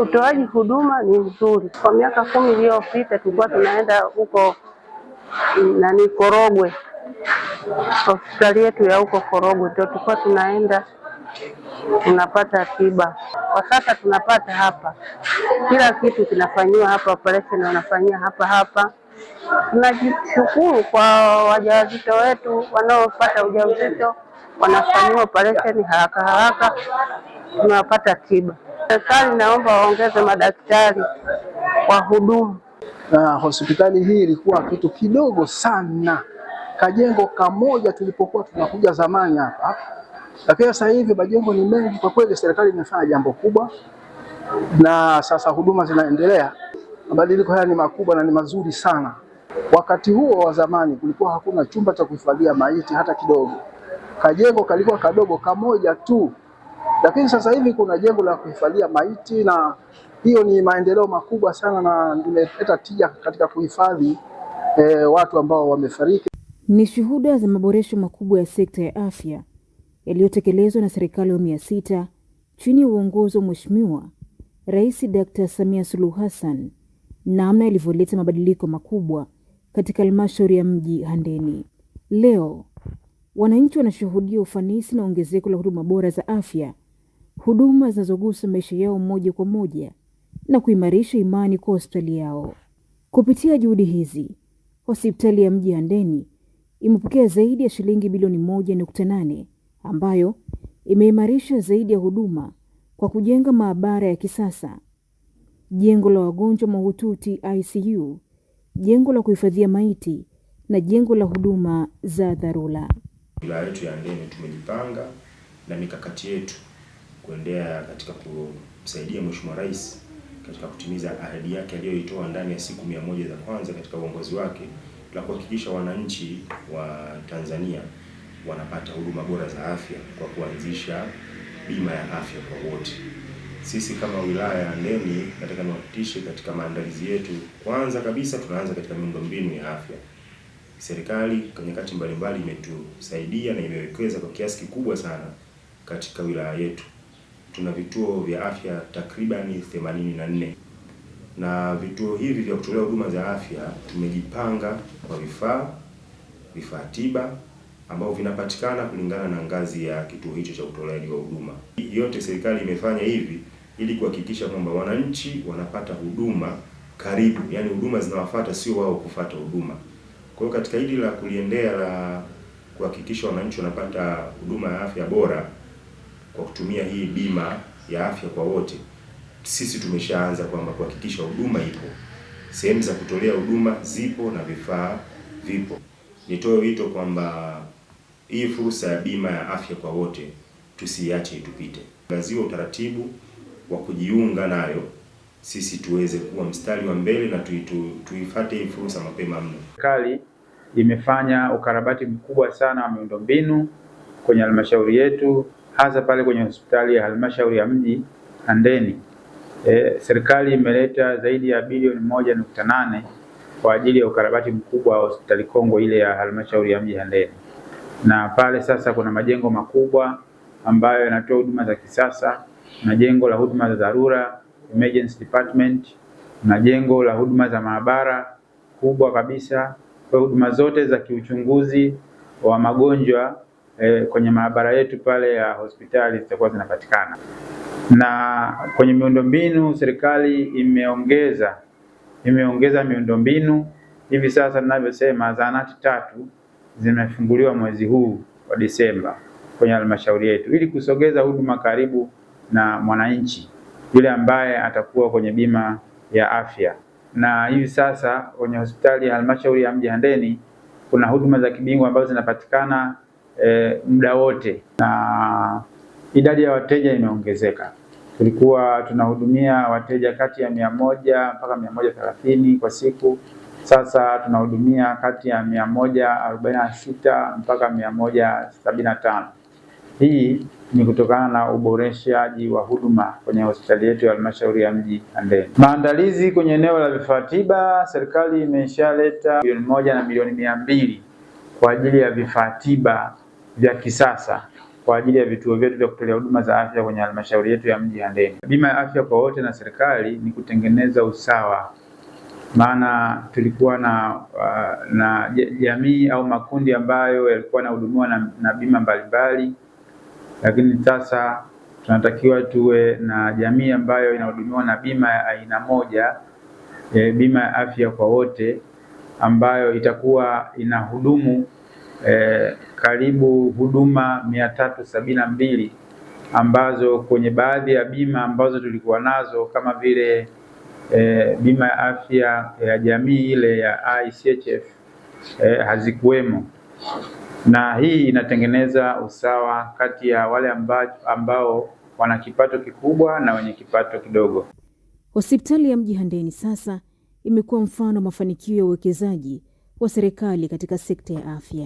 Utoaji huduma ni mzuri. Kwa miaka 10 iliyopita tulikuwa tunaenda huko Korogwe, hospitali yetu ya huko Korogwe ndio tulikuwa tunaenda tunapata tiba. Kwa sasa tunapata hapa, kila kitu kinafanywa hapa, operation wanafanyia hapa. Tunajishukuru kwa wajawazito wetu wanaopata ujauzito, wanafanywa operation haraka, tunapata tiba. Serikali naomba waongeze madaktari wa huduma. Hospitali hii ilikuwa kitu kidogo sana, kajengo kamoja tulipokuwa tunakuja zamani hapa, lakini sasa hivi majengo ni mengi. Kwa kweli serikali imefanya jambo kubwa na sasa huduma zinaendelea. Mabadiliko haya ni makubwa na ni mazuri sana. Wakati huo wa zamani kulikuwa hakuna chumba cha kuhifadhia maiti hata kidogo, kajengo kalikuwa kadogo kamoja tu, lakini sasa hivi kuna jengo la kuhifadhia maiti, na hiyo ni maendeleo makubwa sana na imeleta tija katika kuhifadhi watu ambao wamefariki. Ni shuhuda za maboresho makubwa ya sekta ya afya yaliyotekelezwa na serikali ya awamu ya 6 chini ya uongozi wa Mheshimiwa Rais Dr. Samia Suluhu Hassan, namna ilivyoleta mabadiliko makubwa katika halmashauri ya mji Handeni. Leo wananchi wanashuhudia ufanisi na ongezeko la huduma bora za afya, huduma zinazogusa maisha yao moja kwa moja na kuimarisha imani kwa hospitali yao. Kupitia juhudi hizi, hospitali ya mji Handeni imepokea zaidi ya shilingi bilioni 1.8 ambayo imeimarisha zaidi ya huduma kwa kujenga maabara ya kisasa, jengo la wagonjwa mahututi ICU, jengo la kuhifadhia maiti na jengo la huduma za dharura. Wilaya yetu ya Handeni tumejipanga na mikakati yetu kuendea katika kumsaidia Mheshimiwa Rais katika kutimiza ahadi yake aliyoitoa ndani ya siku 100 za kwanza katika uongozi wake, la kuhakikisha wananchi wa Tanzania wanapata huduma bora za afya kwa kuanzisha bima ya afya kwa wote. Sisi kama wilaya ya Handeni nataka niwahakikishe katika maandalizi yetu, kwanza kabisa tunaanza katika miundombinu ya afya. Serikali kwa nyakati mbalimbali imetusaidia na imewekeza kwa kiasi kikubwa sana katika wilaya yetu. Tuna vituo vya afya takribani 84, na vituo hivi vya kutolea huduma za afya tumejipanga kwa vifaa tiba ambao vinapatikana kulingana na ngazi ya kituo hicho cha utoleaji wa huduma. Yote serikali imefanya hivi ili kuhakikisha kwamba wananchi wanapata huduma karibu, yani huduma zinawafuata, sio wao kufuata huduma. Kwa hiyo katika hili la kuliendea la kuhakikisha wananchi wanapata huduma ya afya bora kwa kutumia hii bima ya afya kwa wote, sisi tumeshaanza kwamba kuhakikisha huduma ipo, sehemu za kutolea huduma zipo na vifaa vipo. Nitoe wito kwamba hii fursa ya bima ya afya kwa wote tusiache itupite. Angaziwe utaratibu wa kujiunga nayo, sisi tuweze kuwa mstari wa mbele na tuifuate hii fursa mapema mno. Serikali imefanya ukarabati mkubwa sana wa miundombinu kwenye halmashauri yetu, hasa pale kwenye hospitali ya halmashauri ya mji Handeni. Serikali imeleta zaidi ya bilioni 1.8 kwa ajili ya ukarabati mkubwa wa hospitali kongwe ile ya halmashauri ya mji Handeni. Na pale sasa kuna majengo makubwa ambayo yanatoa huduma za kisasa, na jengo la huduma za dharura emergency department, na jengo la huduma za maabara kubwa kabisa. Kwa huduma zote za kiuchunguzi wa magonjwa kwenye maabara yetu pale ya hospitali zitakuwa zinapatikana. Na kwenye miundombinu serikali imeongeza miundombinu. Hivi sasa ninavyosema zahanati 3 zimefunguliwa mwezi huu wa Disemba kwenye halmashauri yetu ili kusogeza huduma karibu na mwananchi yule ambaye atakuwa kwenye bima ya afya. Na hivi sasa kwenye hospitali ya halmashauri ya mji Handeni kuna huduma za kibingwa ambazo zinapatikana muda wote, na idadi ya wateja imeongezeka. Tulikuwa tunahudumia wateja kati ya 100 mpaka 130 kwa siku. Sasa tunahudumia kati ya 146 mpaka 175. Hii ni kutokana na uboreshaji wa huduma kwenye hospitali yetu ya halmashauri ya mji Handeni. Maandalizi kwenye eneo la vifaa tiba, serikali imeshaleta bilioni 1 na milioni 200 kwa ajili ya vifaa tiba vya kisasa kwa ajili ya vituo vyetu vya kutolea huduma za afya kwenye halmashauri yetu ya mji Handeni. Bima ya afya kwa wote na serikali ni kutengeneza usawa, maana tulikuwa na jamii au makundi ambayo yalikuwa yanahudumiwa na bima mbalimbali, lakini sasa tunatakiwa tuwe na jamii ambayo inahudumiwa na bima ya aina moja, bima ya afya kwa wote, ambayo itakuwa inahudumu karibu huduma 372 ambazo kwenye baadhi ya bima ambazo tulikuwa nazo kama vile bima ya afya ya jamii ile ya ICHF hazikuwemo, na hii inatengeneza usawa kati ya wale ambao wana kipato kikubwa na wenye kipato kidogo. Hospitali ya mji Handeni sasa imekuwa mfano wa mafanikio ya uwekezaji wa serikali katika sekta ya afya.